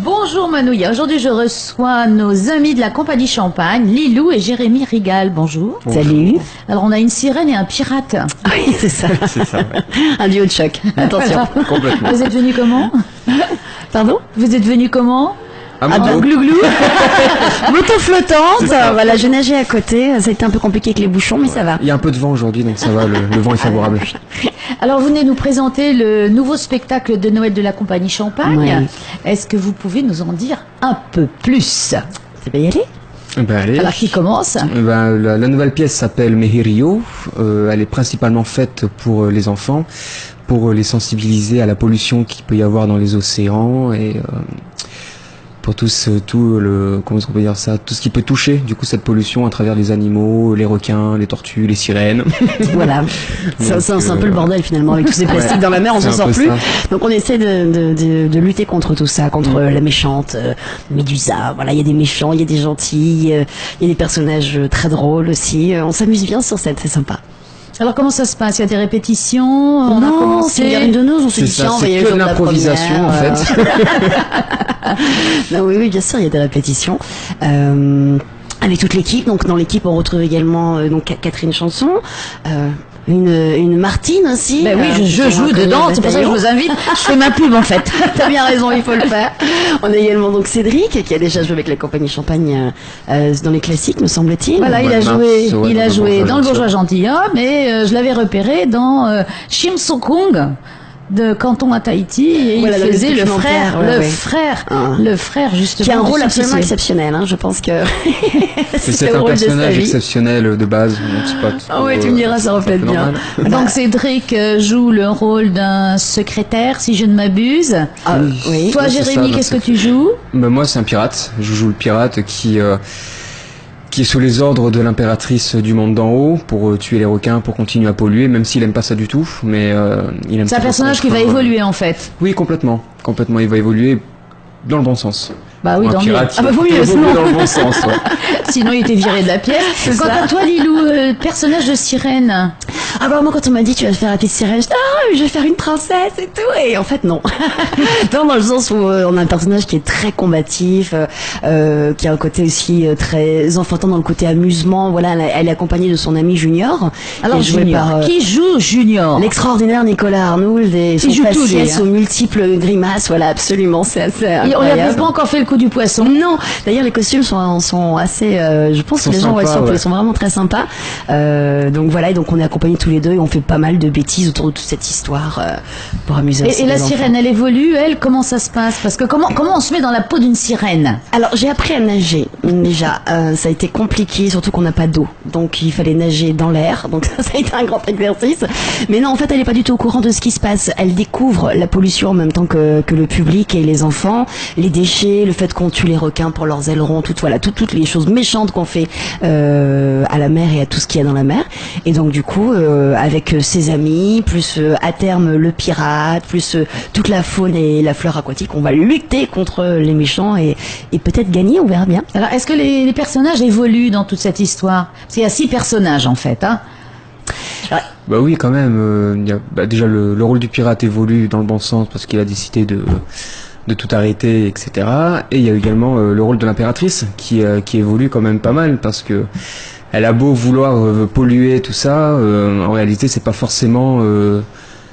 Bonjour Manouya, aujourd'hui je reçois nos amis de la compagnie Champagne, Lilou et Jérémy Rigal. Bonjour. Salut. Alors on a une sirène et un pirate. Oui, c'est ça. C'est ça, ouais. Un duo de choc. Attention. Complètement. Vous êtes venus comment? Pardon? Vous êtes venus comment? Moto. Glouglou. Moto flottante. Voilà, je nageais à côté. Ça a été un peu compliqué avec les bouchons, mais ça va. Il y a un peu de vent aujourd'hui, donc ça va, le vent est favorable. Alors vous venez nous présenter le nouveau spectacle de Noël de la compagnie Champagne. Oui. Est-ce que vous pouvez nous en dire un peu plus? Ça va y aller? Allez. Alors qui commence? La nouvelle pièce s'appelle Mehirio. Elle est principalement faite pour les enfants, pour les sensibiliser à la pollution qu'il peut y avoir dans les océans et pour tout comment on peut dire ça, tout ce qui peut toucher du coup cette pollution à travers les animaux, les requins, les tortues, les sirènes. Voilà. C'est un peu le bordel finalement avec tous ces plastiques dans la mer, on s'en sort plus. Ça. Donc on essaie de lutter contre tout ça, contre la méchante Médusa. Voilà, il y a des méchants, il y a des gentils, il y a des personnages très drôles aussi. On s'amuse bien sur scène, c'est sympa. Alors comment ça se passe? Il y a des répétitions? On a Non, commencé. c'est une garine de nous, on s'est C'est dit ça, tiens, on va y c'est aller que le de jour de la l'improvisation en première, fait. Non, oui, bien sûr, il y a des répétitions. Avec toute l'équipe. Donc dans l'équipe, on retrouve également donc Catherine Chanson, une Martine aussi. Ben oui, je joue dedans, c'est pour ça que je vous invite. Je fais ma pub en fait. T'as bien raison, il faut le faire. On a également donc Cédric qui a déjà joué avec la compagnie Champagne dans les classiques, me semble-t-il. Voilà, il a joué dans Le Bourgeois Gentilhomme et je l'avais repéré dans Shim Sokung de Canton à Tahiti et Voilà, il faisait le frère, le frère justement. Qui a un rôle du absolument supplicié. exceptionnel, hein, je pense que C'est un personnage exceptionnel de base, donc c'est pas trop, Ah ouais, tu me diras, ça reflète bien. Donc Cédric joue le rôle d'un secrétaire, si je ne m'abuse. Ah, oui. Toi, Ouais, c'est Jérémy, ça, qu'est-ce que donc tu joues? Moi c'est un pirate, je joue le pirate qui est sous les ordres de l'impératrice du monde d'en haut pour tuer les requins, pour continuer à polluer, même s'il aime pas ça du tout, mais il aime. C'est un personnage qui va évoluer en fait. Oui, complètement, il va évoluer dans le bon sens. Bah oui, Un dans le pirate, Ah bah oui, il sinon... évolue dans le bon sens. Ouais. Sinon il était viré de la pièce. Quant à toi, Lilou, personnage de sirène. Ah bah moi quand on m'a dit tu vas faire la petite sirène, je dis ah je vais faire une princesse et tout, et en fait non. Non, dans le sens où on a un personnage qui est très combatif, qui a un côté aussi très enfantin dans le côté amusement. Voilà, elle est accompagnée de son ami Junior. Alors qui est joué Junior, par qui joue Junior? l'extraordinaire Nicolas Arnould et son joue tous les, faciès aux multiples grimaces. Voilà, absolument, c'est assez Et on incroyable. n'a pas encore fait le coup du poisson. Non, d'ailleurs les costumes sont assez, je pense que les gens sont vraiment très sympas. Donc voilà, et donc on est accompagnés tous les deux et on fait pas mal de bêtises autour de toute cette histoire pour amuser. Et la sirène, elle évolue, elle, comment ça se passe? Parce que comment on se met dans la peau d'une sirène? Alors j'ai appris à nager déjà, ça a été compliqué, surtout qu'on n'a pas d'eau, donc il fallait nager dans l'air, donc ça a été un grand exercice. Mais non, en fait elle est pas du tout au courant de ce qui se passe, elle découvre la pollution en même temps que le public et les enfants, les déchets, le fait qu'on tue les requins pour leurs ailerons, toutes les choses méchantes qu'on fait à la mer et à tout ce qu'il y a dans la mer. Et donc du coup avec ses amis, plus à terme le pirate, plus toute la faune et la flore aquatique, on va lutter contre les méchants et peut-être gagner, on verra bien. Alors, est-ce que les personnages évoluent dans toute cette histoire? Parce qu'il y a 6 personnages en fait, hein. Bah oui, quand même. Déjà le rôle du pirate évolue dans le bon sens parce qu'il a décidé de tout arrêter, etc. Et il y a également le rôle de l'impératrice qui évolue quand même pas mal parce que elle a beau vouloir polluer tout ça, en réalité c'est pas forcément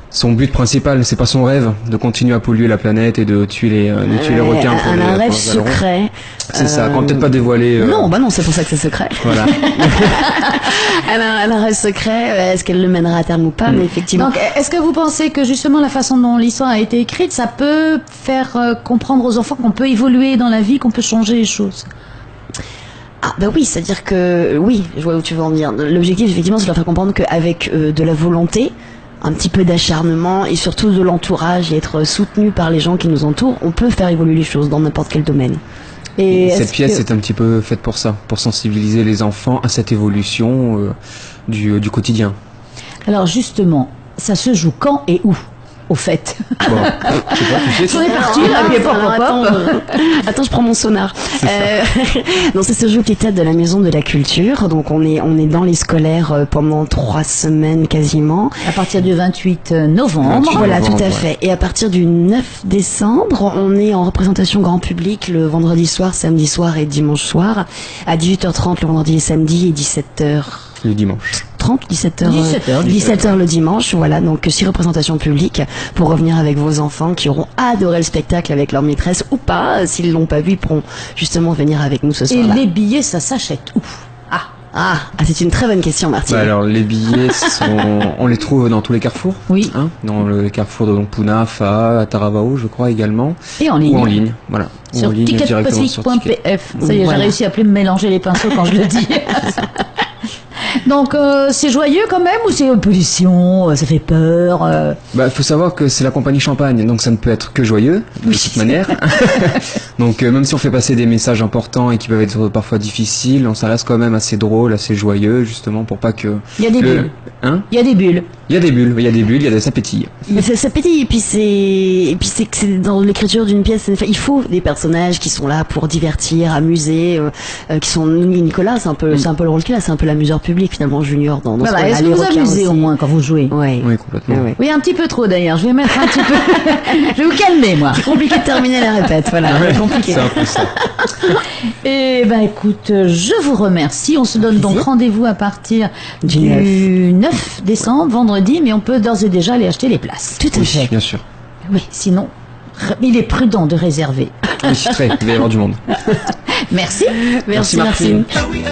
son but principal, c'est pas son rêve de continuer à polluer la planète et de tuer les requins. Elle a un rêve secret. C'est ça, qu'on va peut-être pas dévoiler. Non, bah non, c'est pour ça que c'est secret. Voilà. Elle a un rêve secret. Est-ce qu'elle le mènera à terme ou pas? Mais effectivement. Donc, est-ce que vous pensez que justement la façon dont l'histoire a été écrite, ça peut faire comprendre aux enfants qu'on peut évoluer dans la vie, qu'on peut changer les choses? Ah bah oui, c'est-à-dire que oui, je vois où tu veux en venir. L'objectif effectivement c'est de leur faire comprendre qu'avec de la volonté, un petit peu d'acharnement et surtout de l'entourage et être soutenu par les gens qui nous entourent, on peut faire évoluer les choses dans n'importe quel domaine. Et cette pièce est un petit peu faite pour ça, pour sensibiliser les enfants à cette évolution du quotidien. Alors justement, ça se joue quand et où? au fait. Bon, je sais pas, tu sais. On est parti là, puis pop, pop, pop. Attends, je prends mon sonar. Non, c'est ce jeu qui est de la Maison de la Culture. Donc on est dans les scolaires pendant 3 semaines quasiment. À partir du 28 novembre. Voilà, tout à fait. Et à partir du 9 décembre, on est en représentation grand public le vendredi soir, samedi soir et dimanche soir. À 18h30 le vendredi et samedi et 17h. Le dimanche. 17h le dimanche, voilà, donc 6 représentations publiques pour revenir avec vos enfants qui auront adoré le spectacle avec leur maîtresse ou pas, s'ils l'ont pas vu, ils pourront justement venir avec nous ce soir-là. Et les billets, ça s'achète où? C'est une très bonne question, Martine. Bah alors les billets on les trouve dans tous les carrefours. Oui. Hein, dans le carrefour de Puna, Fa, Taravao, je crois également. Et en ligne. Ou en ligne, voilà. Sur ticketpacific.pf. Ça y est, j'ai réussi à plus me mélanger les pinceaux quand je le dis. Donc c'est joyeux quand même ou c'est pollution, ça fait peur Bah faut savoir que c'est la compagnie Champagne, donc ça ne peut être que joyeux de toute manière. Donc même si on fait passer des messages importants et qui peuvent être parfois difficiles, ça reste quand même assez drôle, assez joyeux justement pour pas que. Il y a des bulles. Hein? Il y a des bulles. Il y a des bulles, ça pétille. Ça pétille et puis c'est que c'est dans l'écriture d'une pièce, il faut des personnages qui sont là pour divertir, amuser, qui sont Nicolas, c'est un peu le rôle qu'il a, c'est un peu l'amuseur public finalement junior dans ce Est-ce que vous amusez au moins quand vous jouez? Oui, complètement. Oui, un petit peu trop d'ailleurs. Je vais mettre un petit peu. Je vais vous calmer moi. C'est compliqué de terminer la répète, voilà. C'est compliqué. C'est un peu ça. Et écoute, je vous remercie. On se donne donc rendez-vous à partir du 9 décembre, vendredi, mais on peut d'ores et déjà aller acheter les places. Tout à fait. Bien sûr. Oui, sinon, il est prudent de réserver. Oui, très. Il va y avoir du monde. Merci. Merci Martine. Martine.